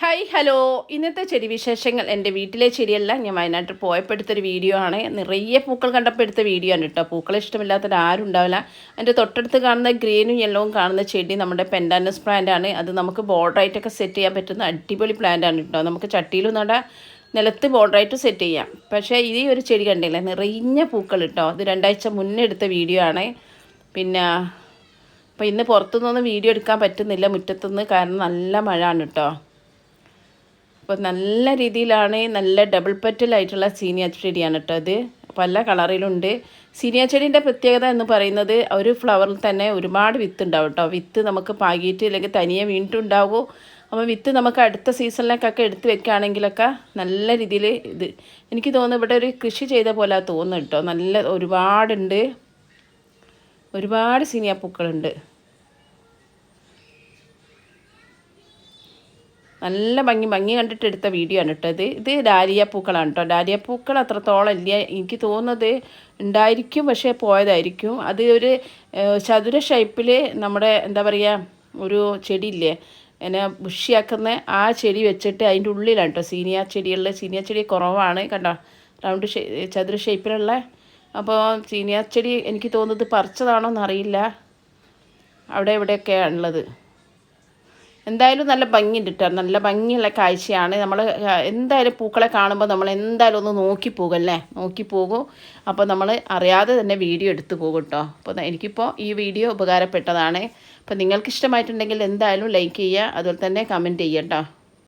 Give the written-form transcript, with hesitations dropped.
Hi hello, ഇന്നത്തെ ചെടി വിശേഷങ്ങൾ എൻ്റെ വീട്ടിലെ ചെടിയെല്ലാം ഞാൻ വയനാട്ടിൽ പോയപ്പോൾ എടുത്തൊരു വീഡിയോ ആണ്. നിറയെ പൂക്കൾ കണ്ടപ്പോൾ എടുത്ത വീഡിയോ ആണ് കേട്ടോ. പൂക്കൾ ഇഷ്ടമില്ലാത്തവർ ആരും ഉണ്ടാവില്ല. എൻ്റെ തൊട്ടടുത്ത് കാണുന്ന ഗ്രീനും യെല്ലോവും കാണുന്ന ചെടി നമ്മുടെ പെൻഡാനസ് പ്ലാന്റ് ആണ്. അത് നമുക്ക് ബോർഡറായിട്ടൊക്കെ സെറ്റ് ചെയ്യാൻ പറ്റുന്ന അടിപൊളി പ്ലാന്റ് ആണ് കേട്ടോ. നമുക്ക് ചട്ടിയിലും നടാം, നിലത്ത് ബോർഡറായിട്ട് സെറ്റ് ചെയ്യാം. പക്ഷേ ഈ ഒരു ചെടി കണ്ടില്ലേ, നിറഞ്ഞ പൂക്കൾ കേട്ടോ. ഇത് 2 ആഴ്ച മുന്നേ എടുത്ത വീഡിയോ ആണ്. പിന്നെ അപ്പോൾ ഇന്ന് പുറത്തുനിന്നൊന്നും വീഡിയോ എടുക്കാൻ പറ്റുന്നില്ല മുറ്റത്തുനിന്ന്, കാരണം നല്ല മഴ ആണ് കേട്ടോ. അപ്പോൾ നല്ല രീതിയിലാണ്, നല്ല ഡബിൾ പെറ്റലായിട്ടുള്ള സീനിയ ചെടിയാണ് കേട്ടോ. അത് പല കളറിലുണ്ട്. സീനിയ ചെടീൻ്റെ പ്രത്യേകത എന്ന് പറയുന്നത് ഒരു ഫ്ലവറിൽ തന്നെ ഒരുപാട് വിത്ത് ഉണ്ടാവും കേട്ടോ. വിത്ത് നമുക്ക് പാകിയിട്ട് അല്ലെങ്കിൽ തനിയെ വീണ്ടും ഉണ്ടാകും. അപ്പോൾ വിത്ത് നമുക്ക് അടുത്ത സീസണിലേക്കൊക്കെ എടുത്ത് വെക്കുകയാണെങ്കിലൊക്കെ നല്ല രീതിയിൽ ഇത് എനിക്ക് തോന്നുന്നു ഇവിടെ ഒരു കൃഷി ചെയ്ത പോലെ തോന്നുന്നു കേട്ടോ. നല്ല ഒരുപാട് സീനിയ പൂക്കളുണ്ട്. നല്ല ഭംഗി കണ്ടിട്ട് എടുത്ത വീഡിയോ ആണ് കേട്ടോ. ഇത് ഡാലിയ പൂക്കളാണ് കേട്ടോ. ഡാലിയ പൂക്കൾ അത്രത്തോളം ഇല്ല, എനിക്ക് തോന്നുന്നത് ഉണ്ടായിരിക്കും, പക്ഷേ പോയതായിരിക്കും. അത് ഒരു ചതുര ഷേപ്പിൽ നമ്മുടെ എന്താ പറയുക ഒരു ചെടിയില്ലേ, എന്നെ ബുഷിയാക്കുന്ന ആ ചെടി വെച്ചിട്ട് അതിൻ്റെ ഉള്ളിലാണ് കേട്ടോ സീനിയ ചെടി കുറവാണ് കണ്ടോ, റൗണ്ട് ചതുര ഷേപ്പിലുള്ള. അപ്പോൾ സീനിയ ചെടി എനിക്ക് തോന്നുന്നത് പറിച്ചതാണോ എന്നറിയില്ല, അവിടെ ഇവിടെയൊക്കെയാണ് ഉള്ളത്. എന്തായാലും നല്ല ഭംഗിയുണ്ട് കേട്ടോ. നല്ല ഭംഗിയുള്ള കാഴ്ചയാണ്. നമ്മൾ എന്തായാലും പൂക്കളെ കാണുമ്പോൾ നമ്മൾ എന്തായാലും ഒന്ന് നോക്കി പോകും. അപ്പോൾ നമ്മൾ അറിയാതെ തന്നെ വീഡിയോ എടുത്തു പോകും കേട്ടോ. അപ്പോൾ എനിക്കിപ്പോൾ ഈ വീഡിയോ ഉപകാരപ്പെട്ടതാണ്. അപ്പോൾ നിങ്ങൾക്ക് ഇഷ്ടമായിട്ടുണ്ടെങ്കിൽ എന്തായാലും ലൈക്ക് ചെയ്യുക, അതുപോലെ തന്നെ കമൻറ്റ് ചെയ്യുക കേട്ടോ.